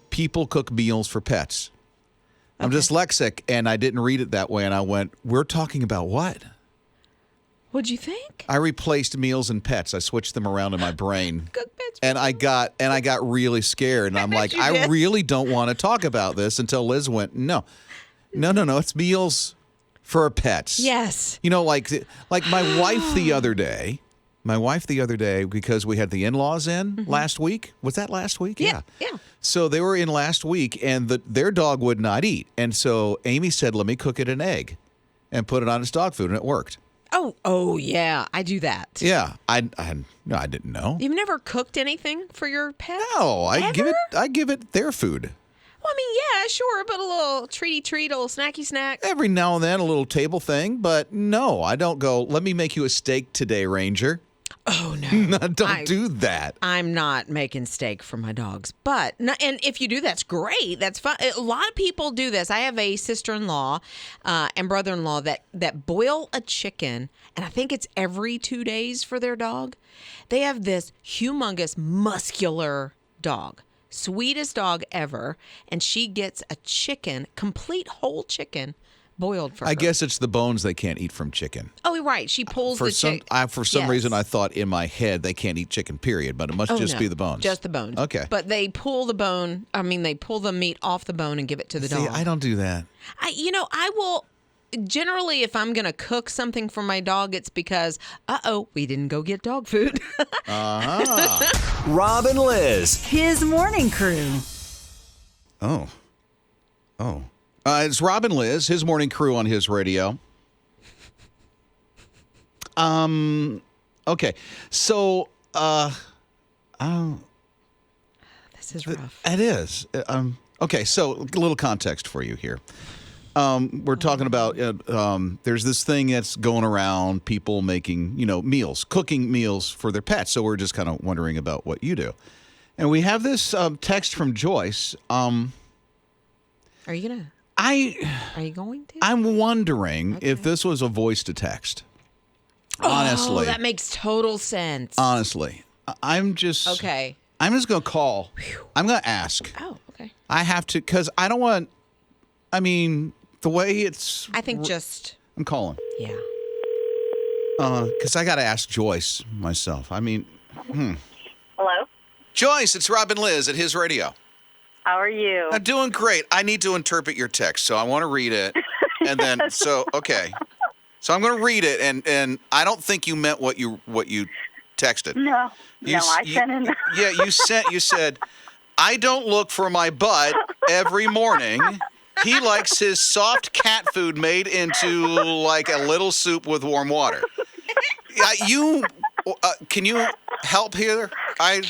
People cook meals for pets. I'm dyslexic, and I didn't read it that way, and I went, we're talking about what? What'd you think? I replaced meals and pets. I switched them around in my brain. Cook pets. And I got really scared, and I'm like, I really don't want to talk about this until Liz went, no, it's meals for pets. Yes. You know, like my wife the other day, because we had the in-laws in last week. Was that last week? Yeah. So they were in last week, and their dog would not eat. And so Amy said, let me cook it an egg and put it on its dog food, and it worked. Oh yeah, I do that. Yeah, I didn't know. You've never cooked anything for your pet? No, I Ever? give it their food. Well, I mean, yeah, sure, but a little treat, a little snacky snack. Every now and then, a little table thing, but no, I don't go, let me make you a steak today, Ranger. Oh, no. Don't do that. I'm not making steak for my dogs. But, and if you do, that's great. That's fun. A lot of people do this. I have a sister-in-law and brother-in-law that boil a chicken, and I think it's every 2 days for their dog. They have this humongous, muscular dog. Sweetest dog ever. And she gets a chicken, complete whole chicken, boiled for her. I guess it's the bones they can't eat from chicken. Oh, right. She pulls the chicken. For some reason, I thought in my head they can't eat chicken, period, but it must just be the bones. Just the bones. Okay. But they pull the bone. I mean, they pull the meat off the bone and give it to the dog. I don't do that. I will. Generally, if I'm going to cook something for my dog, it's because, we didn't go get dog food. Rob and Liz. His morning crew. Oh. It's Rob and Liz, his morning crew on his radio. Okay. So, This is rough. it is. Okay, so a little context for you here. We're talking about there's this thing that's going around, people making, meals, cooking meals for their pets. So we're just kind of wondering about what you do. And we have this text from Joyce. Are you going to? Are you going to? I'm wondering if this was a voice to text. Honestly. Oh, that makes total sense. Honestly. I'm just Okay. I'm just going to call. I'm going to ask. Oh, okay. I have to, because I don't want, the way it's. I think just. I'm calling. Yeah. Because I got to ask Joyce myself. Hello? Joyce, it's Rob and Liz at His Radio. How are you? I'm doing great. I need to interpret your text, so I want to read it. And then, okay. So I'm going to read it, and I don't think you meant what you texted. No, I sent in. Yeah, you said, I don't look for my butt every morning. He likes his soft cat food made into like a little soup with warm water. Can you help here? Yes.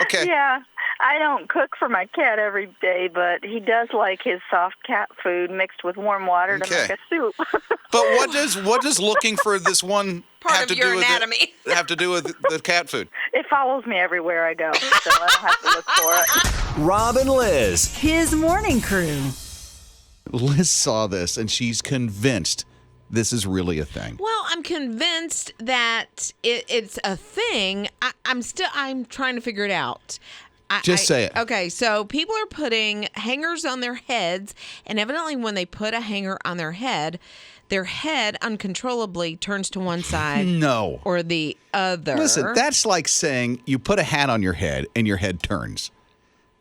Okay. Yeah. I don't cook for my cat every day, but he does like his soft cat food mixed with warm water to make a soup. But what does looking for this one Part of your anatomy have to do with the cat food? It follows me everywhere I go, so I don't have to look for it. Rob and Liz. His morning crew. Liz saw this, and she's convinced this is really a thing. Well, I'm convinced that it's a thing. I'm trying to figure it out. Just say it. Okay, so people are putting hangers on their heads, and evidently when they put a hanger on their head uncontrollably turns to one side or the other. Listen, that's like saying you put a hat on your head and your head turns.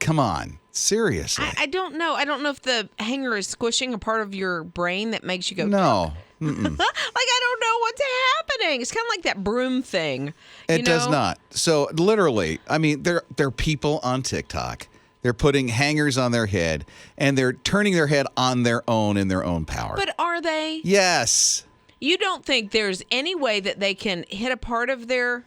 Come on. Seriously. I don't know. I don't know if the hanger is squishing a part of your brain that makes you go, no. Like, I don't know what's happening. It's kind of like that broom thing. It does not. So literally, there are people on TikTok. They're putting hangers on their head, and they're turning their head on their own in their own power. But are they? Yes. You don't think there's any way that they can hit a part of their...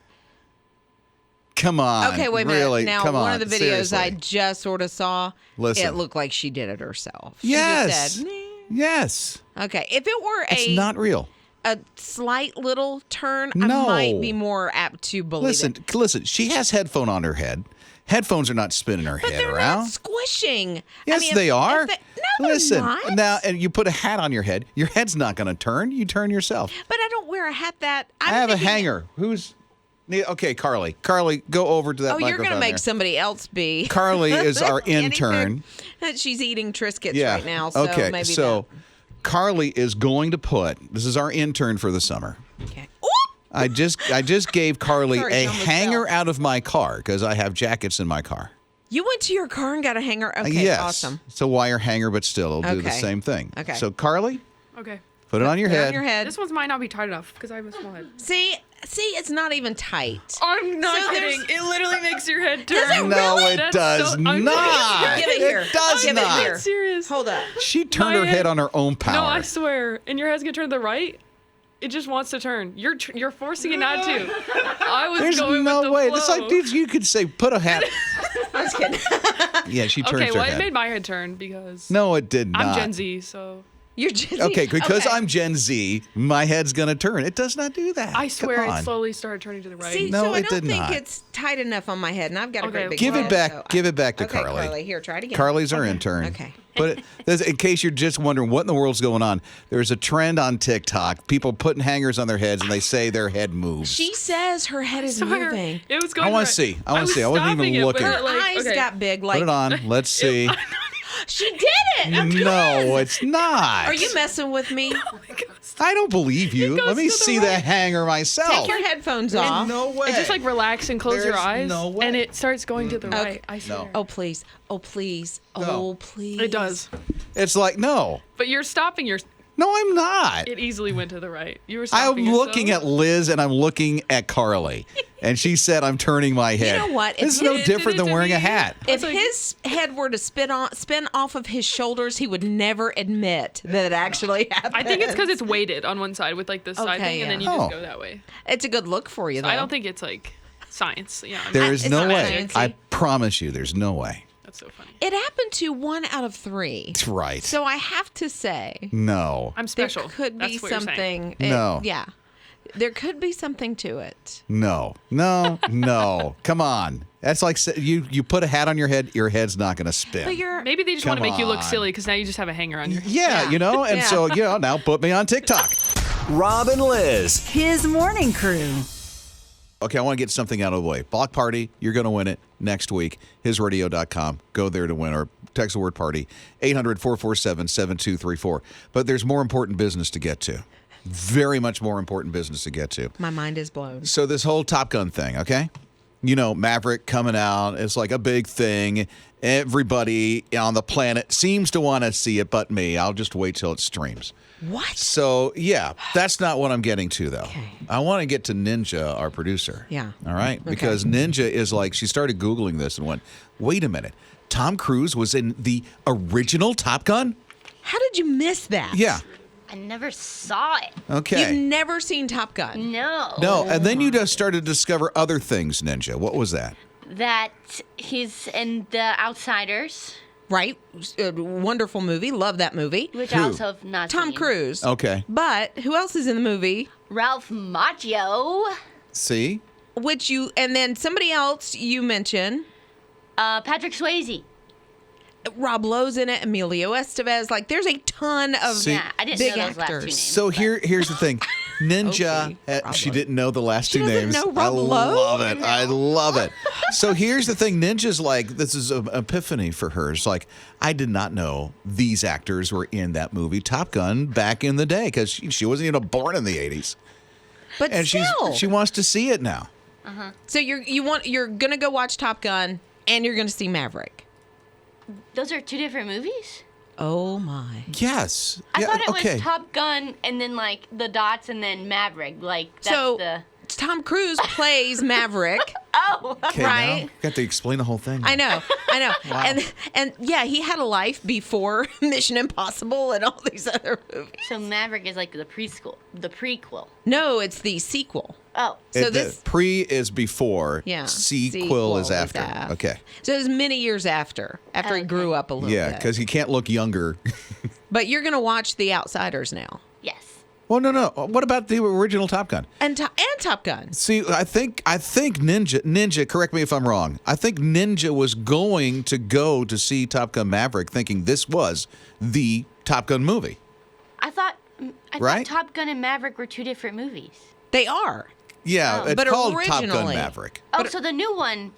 Come on. Okay, wait a minute. Really? Now, Come one on. of the videos Seriously. I just sort of saw, Listen. it looked like she did it herself. Yes. She just said, Yes. Okay, if it were It's not real. a slight little turn, No. I might be more apt to believe it. Listen, she has headphone on her head. Headphones are not spinning her But head they're around. not squishing. Yes, they are. No, Listen, they're not. now, and you put a hat on your head. Your head's not going to turn. You turn yourself. But wear a hat that... I have a hanger. Who's... Okay, Carly. Carly, go over to that microphone. You're going to make there. somebody else be. Carly is our intern. She's eating Triscuits right now, so okay, maybe so Carly is going to put... This is our intern for the summer. Okay. I just gave Carly Sorry, a she almost hanger fell. out of my car because I have jackets in my car. You went to your car and got a hanger? Okay, Yes. awesome. It's a wire hanger, but still, it'll do the Okay. same thing. Okay. So, Carly, Okay. put it on your Put it head. on your head. This one's might not be tight enough because I have a small head. See, it's not even tight. I'm not So kidding. there's- It literally makes your head turn. Does it No, really? it That's does so- I'm not. Give it here. It does Give it not. here. I'm serious. Hold up. She turned My her head head- on her own power. No, I swear. And your head's gonna turn to the right. It just wants to turn. You're forcing it not to. I was There's going no with the way. flow. It's like, dude, you could say, put a hat. I'm just kidding. Yeah, she turned Okay, her well, head. it made my head turn because No, it did not. I'm Gen Z, so You're just... Okay, because okay. I'm Gen Z, my head's going to turn. It does not do that. I swear Come it on. slowly started turning to the right. See, No, so I it don't did think not. it's tight enough on my head, and I've got a Okay, great big Give head. it back. so Give it back to okay, Carly. Here, try it again. Carly's our intern. Okay. But in case you're just wondering what in the world's going on, there's a trend on TikTok. People putting hangers on their heads and they say their head moves. She says her head is Swear, moving. It was going I wanna right. see. I wanna was see. I wasn't even stopping it, but looking. Her like, eyes okay. got big. Like Put it on. Let's see. she did it. No, it's not. Are you messing with me? I don't believe you. goes Let me to the see the hanger myself. Take your headphones off. No way. It just like relax and close your There's eyes, no way. and it starts going to the right. I swear. No. Oh please. Oh please. No. Oh please. It does, It's like, no. but you're stopping your. No, I'm not. It easily went to the right. You were I'm stopping looking yourself. at Liz and I'm looking at Carly. And she said I'm turning my head. know what? This is If no his- different than wearing a hat. If like- his head were to spin off of his shoulders, he would never admit that it actually happened. I think it's because it's weighted on one side with like this side Okay, thing, and then you yeah. just Oh. go that way. it's a good look for you, though. I don't think it's like science. Yeah, I mean, There is It's no not way. fancy. I promise you, there's no way. that's so funny. it happened to 1 out of 3. That's right. So I have to say, No. there I'm special. could be That's what you're saying. something. No. Yeah. There could be something to it. No. No. No. Come on. That's like you put a hat on your head's not going to spin. But you're Maybe they just want to Come make you look on. silly because now you just have a hanger on your. Yeah, Yeah. and Yeah. so, now put me on TikTok. Rob and Liz. His morning crew. Okay, I want to get something out of the way. Block party, you're going to win it next week. HisRadio.com. Go there to win, or text the word party, 800-447-7234. But there's more important business to get to. Very much more important business to get to. my mind is blown. So this whole Top Gun thing, okay? Maverick coming out, it's like a big thing. Everybody on the planet seems to want to see it but me. I'll just wait till it streams. What? So, yeah, that's not what I'm getting to, though. Okay. I want to get to Ninja, our producer. Yeah. All right? Because Ninja is like, she started Googling this and went, wait a minute. Tom Cruise was in the original Top Gun? How did you miss that? Yeah. I never saw it. Okay. You've never seen Top Gun. No. No, and then you just started to discover other things, Ninja. What was that? That he's in The Outsiders, Right? A wonderful movie. Love that movie. which Who? I also have not Tom seen. Cruise. Okay. But who else is in the movie? Ralph Macchio. See? And then somebody else you mentioned. Patrick Swayze. Rob Lowe's in it, Emilio Estevez. Like, there's a ton of See- Yeah, I didn't big know those last two actors. names. So here's the thing. Ninja, Okay, Rob she Lowe. didn't know the last She two doesn't names. know I Rob Lowe? love it. I love it. So here's the thing. Ninja's like, this is an epiphany for her. It's like, I did not know these actors were in that movie Top Gun back in the day because she wasn't even born in the 80s. But And still. she wants to see it now. So you're gonna go watch Top Gun and you're gonna see Maverick. Those are two different movies? Oh my. Yes. I Yeah, thought it okay. was Top Gun and then like the dots and then Maverick. Like that's So the. Tom Cruise plays Maverick. Oh. Okay, right. now, got to explain the whole thing. I know. Wow. And yeah, he had a life before Mission Impossible and all these other movies. So Maverick is like the prequel. No, it's the sequel. Oh. So The this pre is before. yeah. Sequel is after. Okay. So it was many years after he Okay. grew up a little Yeah, bit. because he can't look younger. But you're gonna watch The Outsiders now. Yes. Well, no. What about the original Top Gun? And Top Gun. See, I think Ninja, correct me if I'm wrong. I think Ninja was going to go to see Top Gun Maverick thinking this was the Top Gun movie. I thought I Right? thought Top Gun and Maverick were 2 different movies. They are. Yeah, it's but called Top Gun originally- Maverick. Oh, so the new one.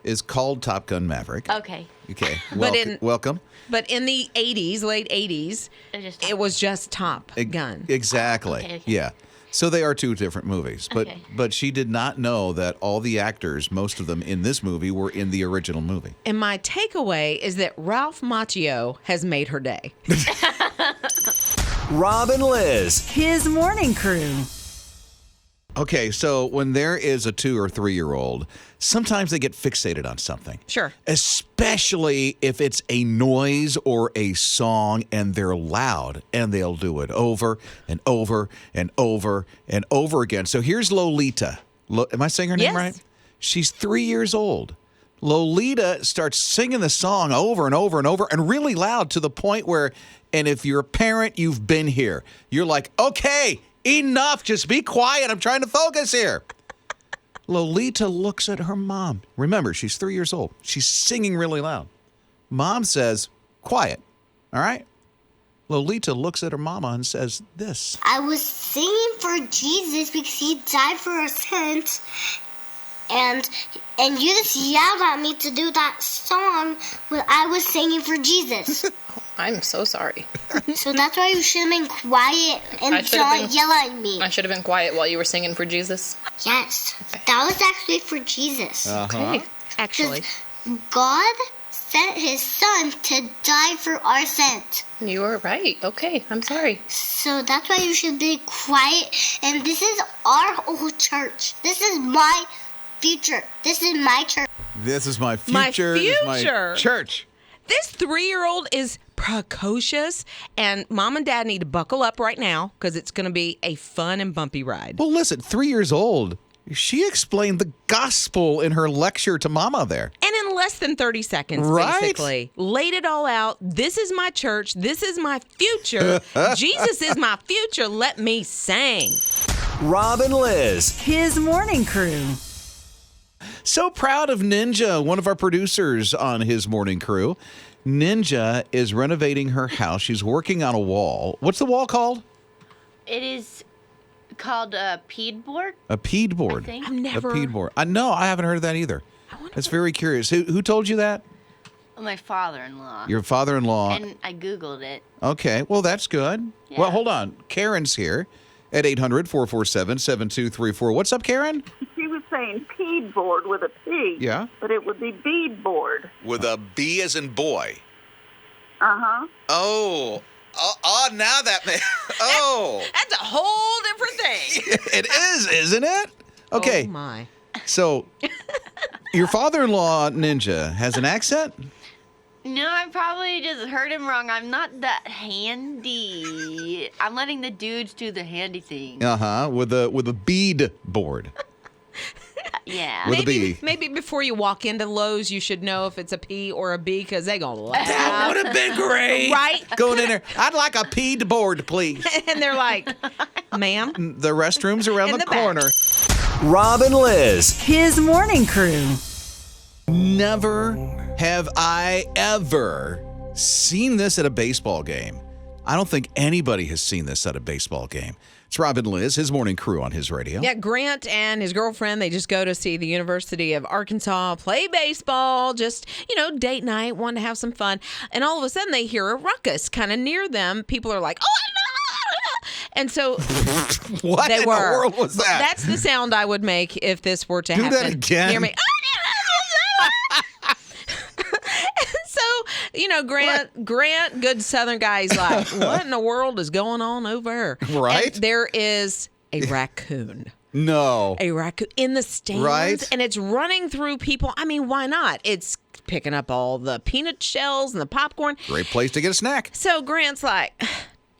Is called Top Gun Maverick. Okay. Okay. But in- Welcome. But in the 80s, late 80s, it was just Top Gun. Exactly. Okay. Yeah. So they are 2 different movies. But Okay. but she did not know that all the actors, most of them in this movie, were in the original movie. And my takeaway is that Ralph Macchio has made her day. Rob and Liz. His morning crew. Okay, so when there is a 2 or 3-year-old, sometimes they get fixated on something. Sure. Especially if it's a noise or a song and they're loud, and they'll do it over and over and over and over again. So here's Lolita. Am I saying her name Yes. right? She's 3 years old. Lolita starts singing the song over and over and over and really loud to the point where, and if you're a parent, you've been here. You're like, okay, enough. Just be quiet. I'm trying to focus here. Lolita looks at her mom. Remember, she's 3 years old. She's singing really loud. Mom says, quiet. All right? Lolita looks at her mama and says this. I was singing for Jesus because he died for our sins. And you just yelled at me to do that song when I was singing for Jesus. I'm so sorry. So that's why you should have been quiet and I should've not been- yell at me. I should have been quiet while you were singing for Jesus. Yes, that was actually for Jesus. Okay. Actually. God sent his son to die for our sins. You were right. Okay, I'm sorry. So that's why you should be quiet. And this is our old church. This is my future. This is my church. This is my future. My This is my future. church. This 3-year-old is precocious, and mom and dad need to buckle up right now because it's going to be a fun and bumpy ride. Well, listen, 3 years old. She explained the gospel in her lecture to Mama there. And in less than 30 seconds, Right? basically, laid it all out. This is my church. This is my future. Jesus is my future. Let me sing. Rob and Liz. His morning crew. So proud of Ninja, one of our producers on his morning crew. Ninja is renovating her house. She's working on a wall. What's the wall called? It is called a peed board, A peed board. I think. I've never. A peed board. No, I haven't heard of that either. That's very curious. Who told you that? My father-in-law. Your father-in-law. And I Googled it. Okay, well, that's good. Yeah. Well, hold on. Karen's here at 800-447-7234. What's up, Karen? She was saying peed board with a P. Yeah. But it would be bead board. With a B as in boy. Uh-huh. Oh, now that may. Oh, That's a whole different thing. it is, isn't it? Okay, Oh, my. so your father-in-law, Ninja, has an accent? No, I probably just heard him wrong. I'm not that handy. I'm letting the dudes do the handy thing. Uh-huh, with a bead board. Yeah. With a B. Maybe before you walk into Lowe's, you should know if it's a P or a B because they're going to laugh. That would have been great. Right? Going in there, I'd like a peed board, please. And they're like, ma'am. The restroom's around In the the back. corner. Rob and Liz. His morning crew. Never have I ever seen this at a baseball game. I don't think anybody has seen this at a baseball game. It's Rob and Liz, his morning crew on his radio. Yeah, Grant and his girlfriend, they just go to see the University of Arkansas play baseball, just, date night, want to have some fun. And all of a sudden they hear a ruckus kind of near them. People are like, oh, no. And so What they in were. the world was that? That's the sound I would make if this were to Do happen that again. near me. So, Grant, good Southern guy, he's like, what in the world is going on over here? Right. And there is a raccoon. No. A raccoon in the stands. Right. And it's running through people. I mean, why not? It's picking up all the peanut shells and the popcorn. Great place to get a snack. So Grant's like,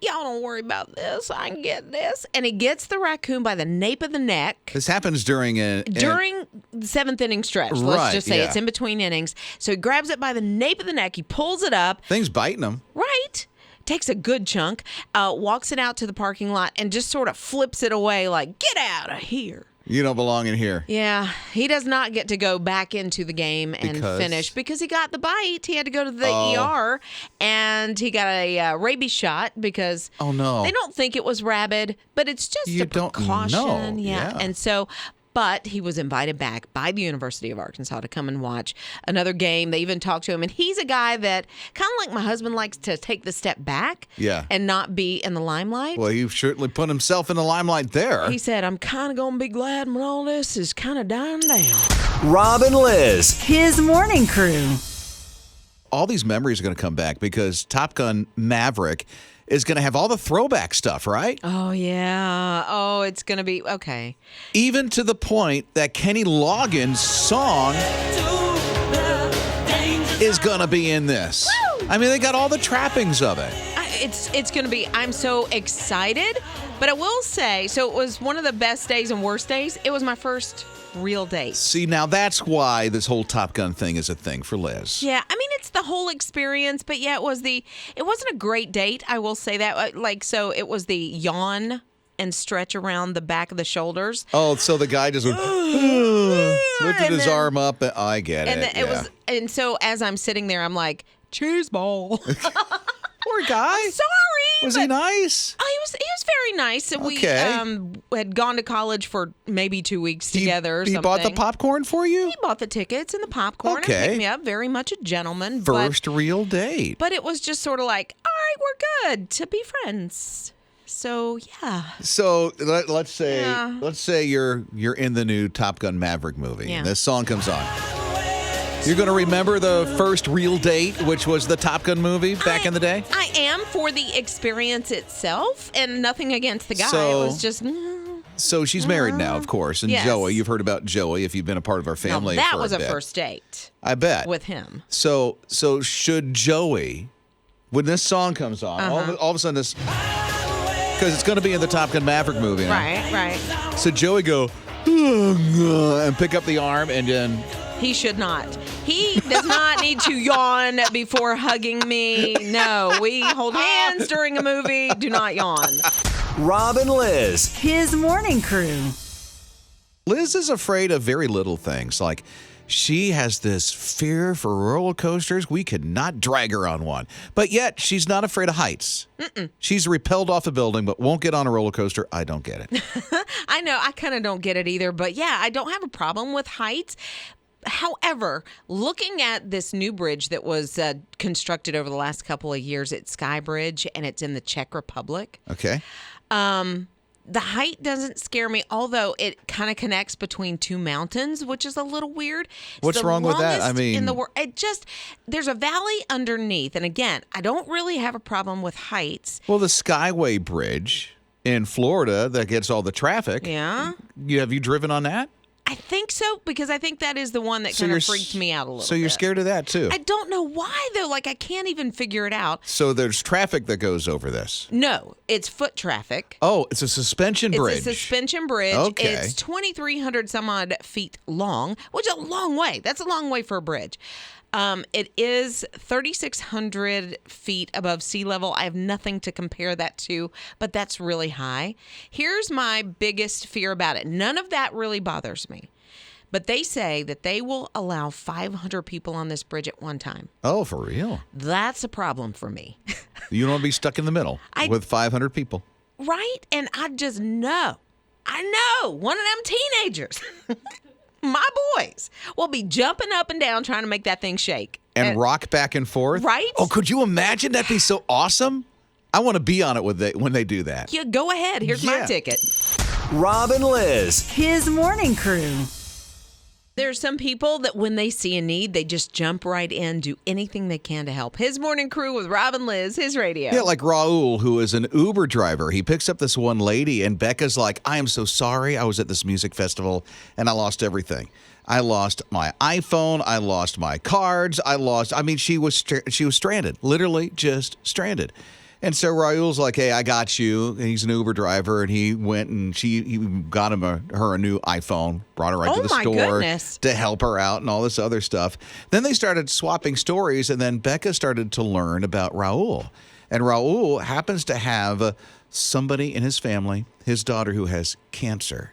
y'all don't worry about this. I can get this. And he gets the raccoon by the nape of the neck. This happens during During the seventh inning stretch. Right, Let's just say yeah. it's in between innings. So he grabs it by the nape of the neck. He pulls it up. things biting them. Right. Takes a good chunk, walks it out to the parking lot and just sort of flips it away like, get out of here. You don't belong in here. Yeah, he does not get to go back into the game and finish because he got the bite. He had to go to the ER, and he got a rabies shot because they don't think it was rabid, but it's just a precaution. Don't know. Yeah, and so. But he was invited back by the University of Arkansas to come and watch another game. They even talked to him. And he's a guy that, kind of like my husband, likes to take the step back and not be in the limelight. Well, he certainly put himself in the limelight there. He said, I'm kind of going to be glad when all this is kind of dying down. Rob and Liz. His morning crew. All these memories are going to come back because Top Gun Maverick is going to have all the throwback stuff, right? Oh, yeah. Oh, it's going to be, okay. Even to the point that Kenny Loggins' song is going to be in this. Woo! I mean, they got all the trappings of it. It's going to be, I'm so excited. But I will say, so it was one of the best days and worst days. It was my first real date. See, now that's why this whole Top Gun thing is a thing for Liz. Yeah, I mean, it's the whole experience, but yeah, it wasn't a great date, I will say that. So it was the yawn and stretch around the back of the shoulders. Oh, so the guy just lifted his arm up. I get it. And so as I'm sitting there, I'm like, cheese ball. Poor guy. I'm sorry. Was he nice? Oh, he was very nice. Okay. We had gone to college for maybe 2 weeks together or something. He bought the popcorn for you? He bought the tickets and the popcorn and Okay. picked me up. Very much a gentleman. First real date. But it was just sort of like, all right, we're good to be friends. So, yeah. So let's say you're in the new Top Gun Maverick movie. And this song comes on. You're going to remember the first real date, which was the Top Gun movie back in the day? I am, for the experience itself, and nothing against the guy. So- it was just... So she's married now, of course. And Yes. Joey, you've heard about Joey if you've been a part of our family that for was a a bit. first date I bet. with him. So should Joey, when this song comes on, all of a sudden this, because it's going to be in the Top Gun Maverick movie. Right. So Joey go, and pick up the arm and then... He should not. He does not need to yawn before hugging me. No, we hold hands during a movie. Do not yawn. Rob and Liz. His morning crew. Liz is afraid of very little things. Like, she has this fear for roller coasters. We could not drag her on one. But yet, she's not afraid of heights. She's repelled off a building, but won't get on a roller coaster. I don't get it. I know. I kind of don't get it either. But yeah, I don't have a problem with heights. However, looking at this new bridge that was constructed over the last couple of years at Sky Bridge, and it's in the Czech Republic. Okay. The height doesn't scare me, although it kind of connects between two mountains, which is a little weird. It's What's the wrong with that? I longest mean, in the world. There's a valley underneath, and again, I don't really have a problem with heights. Well, the Skyway Bridge in Florida that gets all the traffic. Yeah. Have you driven on that? I think so, because I think that is the one that kind of freaked me out a little bit. So you're scared of that, too? I don't know why, though. Like, I can't even figure it out. So there's traffic that goes over this? No, it's foot traffic. Oh, it's a suspension bridge. It's a suspension bridge. Okay. It's 2,300 some odd feet long, which is a long way. That's a long way for a bridge. It is 3,600 feet above sea level. I have nothing to compare that to, but that's really high. Here's my biggest fear about it. None of that really bothers me. But they say that they will allow 500 people on this bridge at one time. Oh, for real? That's a problem for me. You don't want to be stuck in the middle with 500 people. Right? And I just know. I know one of them teenagers, my boys, will be jumping up and down trying to make that thing shake. And rock back and forth? Right? Oh, could you imagine? That'd be so awesome. I want to be on it when they do that. Yeah, go ahead. Here's my ticket. Rob and Liz. His morning crew. There's some people that when they see a need, they just jump right in, do anything they can to help. His morning crew with Rob and Liz, his radio. Yeah, like Raul, who is an Uber driver. He picks up this one lady, and Becca's like, I am so sorry. I was at this music festival, and I lost everything. I lost my iPhone. I lost my cards. She was stranded, literally just stranded. And so Raul's like, hey, I got you. And he's an Uber driver, and he went and he got her a new iPhone, brought her right to the store to help her out and all this other stuff. Then they started swapping stories, and then Becca started to learn about Raul. And Raul happens to have somebody in his family, his daughter, who has cancer.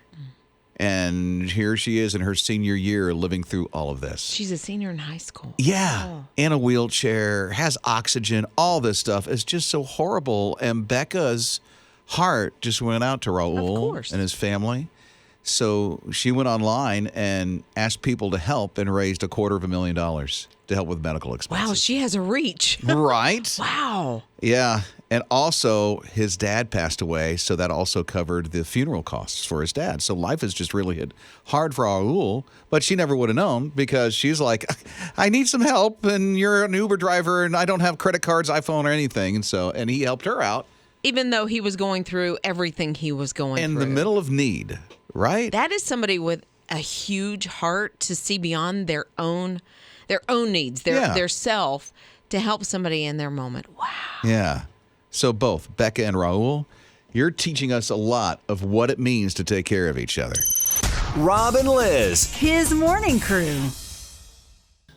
And here she is in her senior year living through all of this. She's a senior in high school. Yeah, in a wheelchair, has oxygen, all this stuff is just so horrible. And Becca's heart just went out to Raul and his family. So she went online and asked people to help and raised $250,000 to help with medical expenses. Wow, she has a reach. Right? Wow. Yeah. And also, his dad passed away, so that also covered the funeral costs for his dad. So life has just really hit hard for Raul, but she never would have known because she's like, I need some help, and you're an Uber driver, and I don't have credit cards, iPhone, or anything. And he helped her out. Even though he was going through everything he was going through. In the middle of need, right? That is somebody with a huge heart to see beyond their own needs, their self, to help somebody in their moment. Wow. Yeah. So both Becca and Raul, you're teaching us a lot of what it means to take care of each other. Rob and Liz. His morning crew.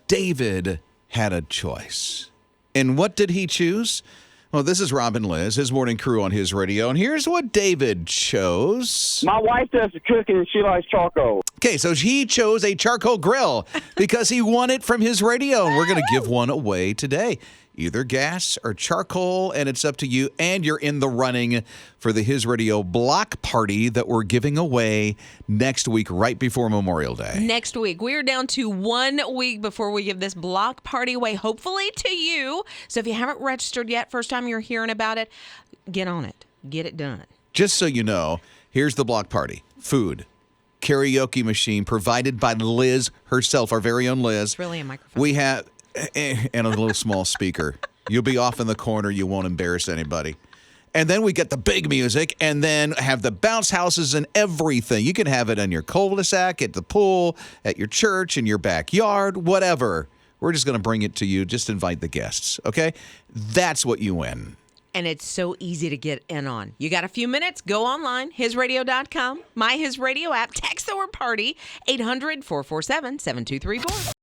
David had a choice. And what did he choose? Well, this is Rob and Liz, his morning crew on his radio. And here's what David chose. My wife does the cooking and she likes charcoal. Okay, so he chose a charcoal grill because he won it from his radio. And we're going to give one away today. Either gas or charcoal, and it's up to you. And you're in the running for the His Radio block party that we're giving away next week, right before Memorial Day. Next week. We are down to 1 week before we give this block party away, hopefully to you. So if you haven't registered yet, first time you're hearing about it, get on it. Get it done. Just so you know, here's the block party. Food. Karaoke machine provided by Liz herself, our very own Liz. It's really a microphone. We have... and a little small speaker. You'll be off in the corner. You won't embarrass anybody. And then we get the big music and then have the bounce houses and everything. You can have it on your cul-de-sac, at the pool, at your church, in your backyard, whatever. We're just going to bring it to you. Just invite the guests, okay? That's what you win. And it's so easy to get in on. You got a few minutes, go online, hisradio.com, My His Radio app, text the word party, 800-447-7234.